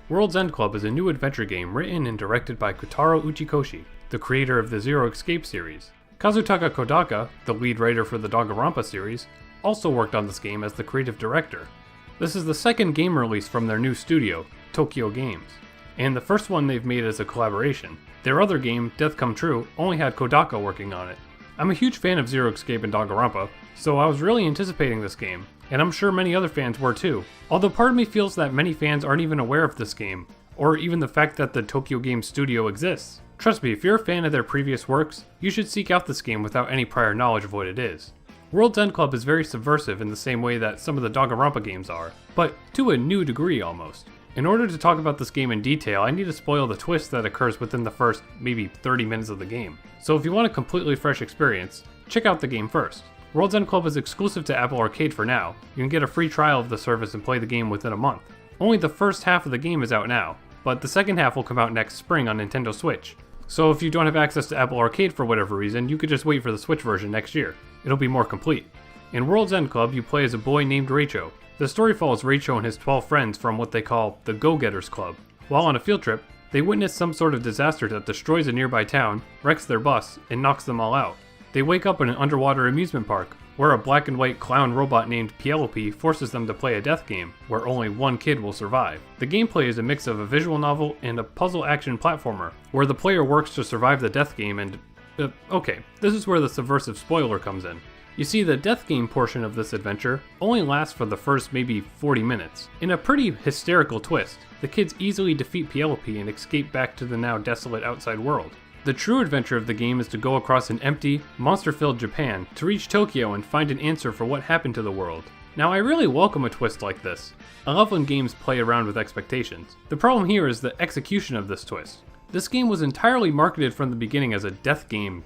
World's End Club is a new adventure game written and directed by Kotaro Uchikoshi, the creator of the Zero Escape series. Kazutaka Kodaka, the lead writer for the Danganronpa series, also worked on this game as the creative director. This is the second game release from their new studio, Tokyo Games, and the first one they've made as a collaboration. Their other game, Death Come True, only had Kodaka working on it. I'm a huge fan of Zero Escape and Danganronpa, so I was really anticipating this game, and I'm sure many other fans were too. Although part of me feels that many fans aren't even aware of this game, or even the fact that the Tokyo Games studio exists. Trust me, if you're a fan of their previous works, you should seek out this game without any prior knowledge of what it is. World's End Club is very subversive in the same way that some of the Danganronpa games are, but to a new degree almost. In order to talk about this game in detail, I need to spoil the twist that occurs within the first, maybe 30 minutes of the game. So if you want a completely fresh experience, check out the game first. World's End Club is exclusive to Apple Arcade for now. You can get a free trial of the service and play the game within a month. Only the first half of the game is out now, but the second half will come out next spring on Nintendo Switch. So if you don't have access to Apple Arcade for whatever reason, you could just wait for the Switch version next year. It'll be more complete. In World's End Club, you play as a boy named Reicho. The story follows Reicho and his 12 friends from what they call the Go-Getters Club. While on a field trip, they witness some sort of disaster that destroys a nearby town, wrecks their bus, and knocks them all out. They wake up in an underwater amusement park, where a black and white clown robot named Penelope forces them to play a death game, where only one kid will survive. The gameplay is a mix of a visual novel and a puzzle action platformer, where the player works to survive the death game and... okay, this is where the subversive spoiler comes in. You see, the death game portion of this adventure only lasts for the first maybe 40 minutes. In a pretty hysterical twist, the kids easily defeat Penelope and escape back to the now desolate outside world. The true adventure of the game is to go across an empty, monster-filled Japan to reach Tokyo and find an answer for what happened to the world. Now, I really welcome a twist like this. I love when games play around with expectations. The problem here is the execution of this twist. This game was entirely marketed from the beginning as a death game,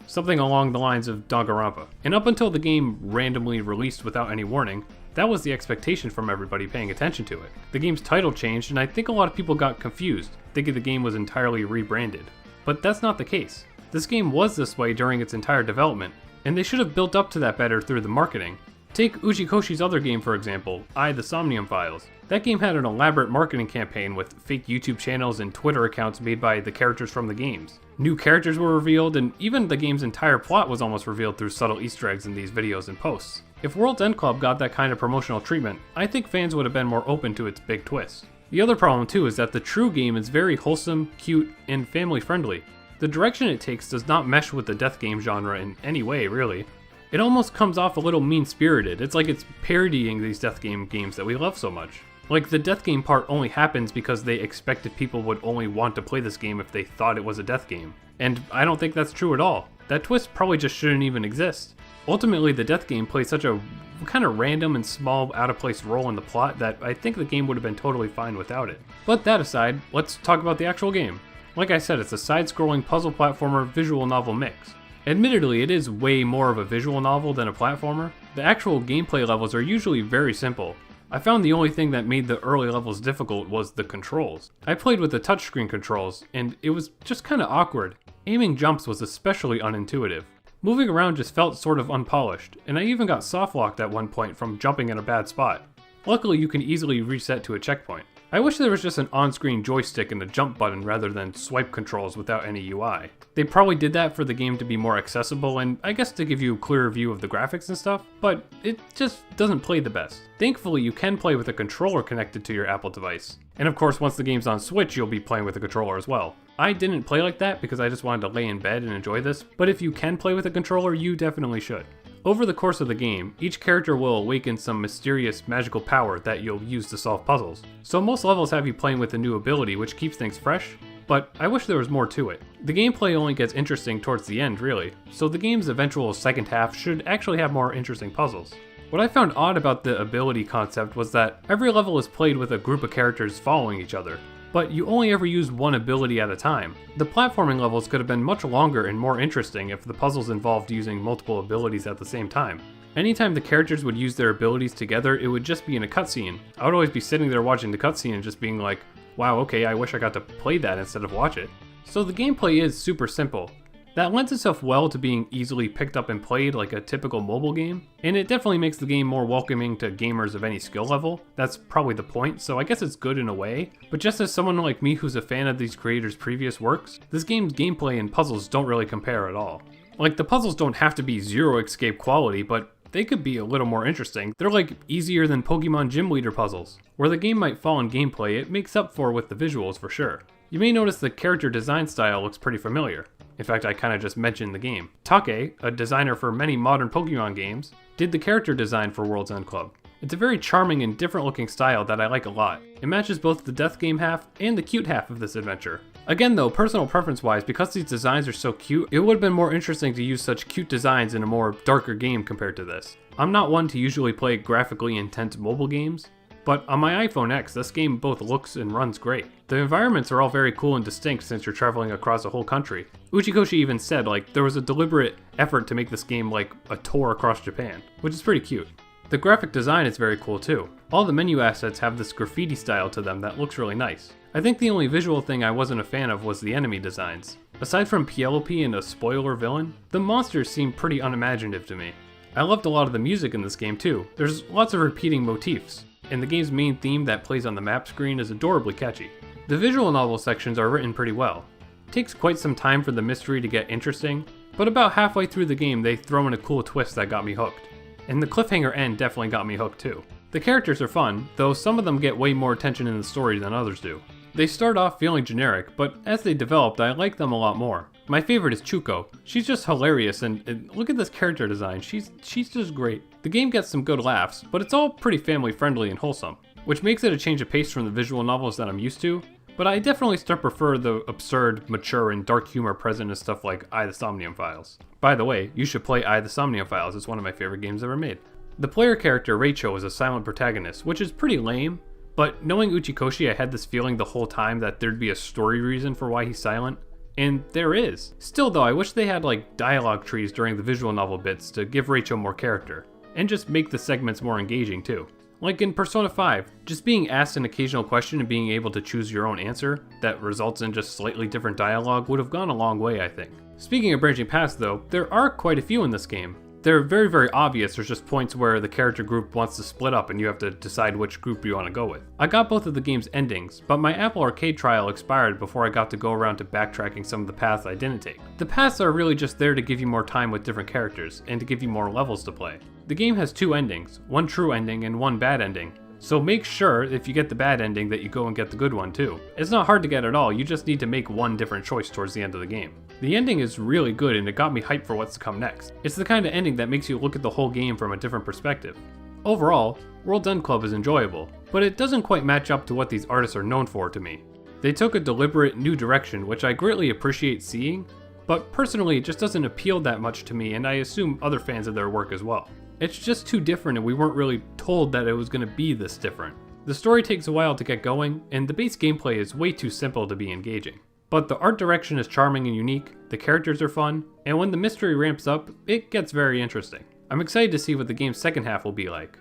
something along the lines of Danganronpa. And up until the game randomly released without any warning, that was the expectation from everybody paying attention to it. The game's title changed, and I think a lot of people got confused, thinking the game was entirely rebranded. But that's not the case. This game was this way during its entire development, and they should have built up to that better through the marketing. Take Uchikoshi's other game for example, The Somnium Files. That game had an elaborate marketing campaign with fake YouTube channels and Twitter accounts made by the characters from the games. New characters were revealed, and even the game's entire plot was almost revealed through subtle Easter eggs in these videos and posts. If World's End Club got that kind of promotional treatment, I think fans would have been more open to its big twist. The other problem too is that the true game is very wholesome, cute, and family friendly. The direction it takes does not mesh with the death game genre in any way, really. It almost comes off a little mean-spirited. It's like it's parodying these death game games that we love so much. Like, the death game part only happens because they expected people would only want to play this game if they thought it was a death game. And I don't think that's true at all. That twist probably just shouldn't even exist. Ultimately, the death game plays such a kind of random and small, out-of-place role in the plot that I think the game would have been totally fine without it. But that aside, let's talk about the actual game. Like I said, it's a side-scrolling puzzle platformer visual novel mix. Admittedly, it is way more of a visual novel than a platformer. The actual gameplay levels are usually very simple. I found the only thing that made the early levels difficult was the controls. I played with the touchscreen controls, and it was just kinda awkward. Aiming jumps was especially unintuitive. Moving around just felt sort of unpolished, and I even got soft-locked at one point from jumping in a bad spot. Luckily, you can easily reset to a checkpoint. I wish there was just an on-screen joystick and a jump button rather than swipe controls without any UI. They probably did that for the game to be more accessible and I guess to give you a clearer view of the graphics and stuff, but it just doesn't play the best. Thankfully, you can play with a controller connected to your Apple device. And of course, once the game's on Switch, you'll be playing with a controller as well. I didn't play like that because I just wanted to lay in bed and enjoy this, but if you can play with a controller, you definitely should. Over the course of the game, each character will awaken some mysterious magical power that you'll use to solve puzzles. So most levels have you playing with a new ability, which keeps things fresh, but I wish there was more to it. The gameplay only gets interesting towards the end, really, so the game's eventual second half should actually have more interesting puzzles. What I found odd about the ability concept was that every level is played with a group of characters following each other, but you only ever use one ability at a time. The platforming levels could have been much longer and more interesting if the puzzles involved using multiple abilities at the same time. Anytime the characters would use their abilities together, it would just be in a cutscene. I would always be sitting there watching the cutscene and just being like, wow, okay, I wish I got to play that instead of watch it. So the gameplay is super simple. That lends itself well to being easily picked up and played like a typical mobile game, and it definitely makes the game more welcoming to gamers of any skill level. That's probably the point, so I guess it's good in a way, but just as someone like me who's a fan of these creators' previous works, this game's gameplay and puzzles don't really compare at all. Like, the puzzles don't have to be Zero Escape quality, but they could be a little more interesting. They're like easier than Pokemon Gym Leader puzzles. Where the game might fall in gameplay, it makes up for with the visuals for sure. You may notice the character design style looks pretty familiar. In fact, I kinda just mentioned the game. Take, a designer for many modern Pokemon games, did the character design for World's End Club. It's a very charming and different looking style that I like a lot. It matches both the death game half and the cute half of this adventure. Again though, personal preference wise, because these designs are so cute, it would have been more interesting to use such cute designs in a more darker game compared to this. I'm not one to usually play graphically intense mobile games, but on my iPhone X, this game both looks and runs great. The environments are all very cool and distinct since you're traveling across a whole country. Uchikoshi even said like there was a deliberate effort to make this game like a tour across Japan, which is pretty cute. The graphic design is very cool too. All the menu assets have this graffiti style to them that looks really nice. I think the only visual thing I wasn't a fan of was the enemy designs. Aside from Penelope and a spoiler villain, the monsters seem pretty unimaginative to me. I loved a lot of the music in this game too. There's lots of repeating motifs, and the game's main theme that plays on the map screen is adorably catchy. The visual novel sections are written pretty well. It takes quite some time for the mystery to get interesting, but about halfway through the game they throw in a cool twist that got me hooked. And the cliffhanger end definitely got me hooked too. The characters are fun, though some of them get way more attention in the story than others do. They start off feeling generic, but as they developed I like them a lot more. My favorite is Chuko. She's just hilarious and look at this character design, she's just great. The game gets some good laughs, but it's all pretty family friendly and wholesome, which makes it a change of pace from the visual novels that I'm used to, but I definitely still prefer the absurd, mature, and dark humor present in stuff like I the Somnium Files. By the way, you should play I the Somnium Files, it's one of my favorite games ever made. The player character Reicho is a silent protagonist, which is pretty lame, but knowing Uchikoshi I had this feeling the whole time that there'd be a story reason for why he's silent, and there is. Still though, I wish they had like dialogue trees during the visual novel bits to give Reicho more character, and just make the segments more engaging too. Like in Persona 5, just being asked an occasional question and being able to choose your own answer that results in just slightly different dialogue would have gone a long way, I think. Speaking of branching paths though, there are quite a few in this game. They're very, very obvious. There's just points where the character group wants to split up and you have to decide which group you want to go with. I got both of the game's endings, but my Apple Arcade trial expired before I got to go around to backtracking some of the paths I didn't take. The paths are really just there to give you more time with different characters and to give you more levels to play. The game has two endings, one true ending and one bad ending. So make sure if you get the bad ending that you go and get the good one too. It's not hard to get at all, you just need to make one different choice towards the end of the game. The ending is really good and it got me hyped for what's to come next. It's the kind of ending that makes you look at the whole game from a different perspective. Overall, World's End Club is enjoyable, but it doesn't quite match up to what these artists are known for to me. They took a deliberate new direction, which I greatly appreciate seeing, but personally it just doesn't appeal that much to me and I assume other fans of their work as well. It's just too different and we weren't really told that it was going to be this different. The story takes a while to get going, and the base gameplay is way too simple to be engaging. But the art direction is charming and unique, the characters are fun, and when the mystery ramps up, it gets very interesting. I'm excited to see what the game's second half will be like.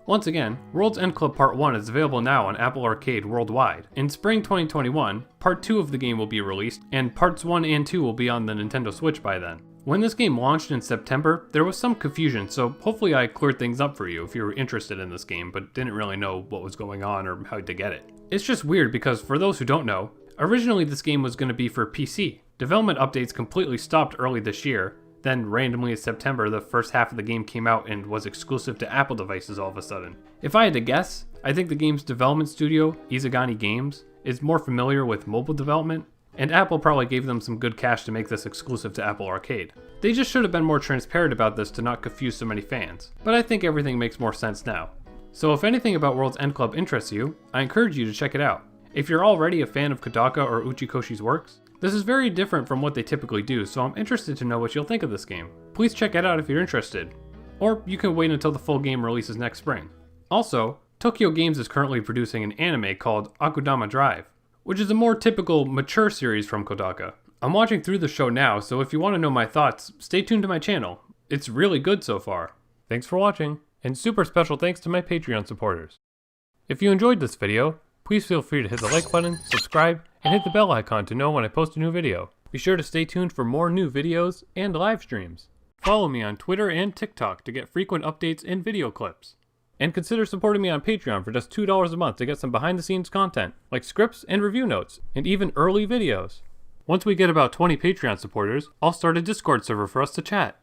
Once again, World's End Club Part 1 is available now on Apple Arcade worldwide. In spring 2021, Part 2 of the game will be released, and Parts 1 and 2 will be on the Nintendo Switch by then. When this game launched in September, there was some confusion, so hopefully I cleared things up for you if you were interested in this game but didn't really know what was going on or how to get it. It's just weird because for those who don't know, originally this game was going to be for PC. Development updates completely stopped early this year, then randomly in September the first half of the game came out and was exclusive to Apple devices all of a sudden. If I had to guess, I think the game's development studio, Izagani Games, is more familiar with mobile development, and Apple probably gave them some good cash to make this exclusive to Apple Arcade. They just should have been more transparent about this to not confuse so many fans, but I think everything makes more sense now. So if anything about World's End Club interests you, I encourage you to check it out. If you're already a fan of Kodaka or Uchikoshi's works, this is very different from what they typically do, so I'm interested to know what you'll think of this game. Please check it out if you're interested, or you can wait until the full game releases next spring. Also, Tokyo Games is currently producing an anime called Akudama Drive, which is a more typical, mature series from Kodaka. I'm watching through the show now, so if you want to know my thoughts, stay tuned to my channel. It's really good so far. Thanks for watching, and super special thanks to my Patreon supporters. If you enjoyed this video, please feel free to hit the like button, subscribe, and hit the bell icon to know when I post a new video. Be sure to stay tuned for more new videos and live streams. Follow me on Twitter and TikTok to get frequent updates and video clips. And consider supporting me on Patreon for just $2 a month to get some behind-the-scenes content, like scripts and review notes, and even early videos. Once we get about 20 Patreon supporters, I'll start a Discord server for us to chat.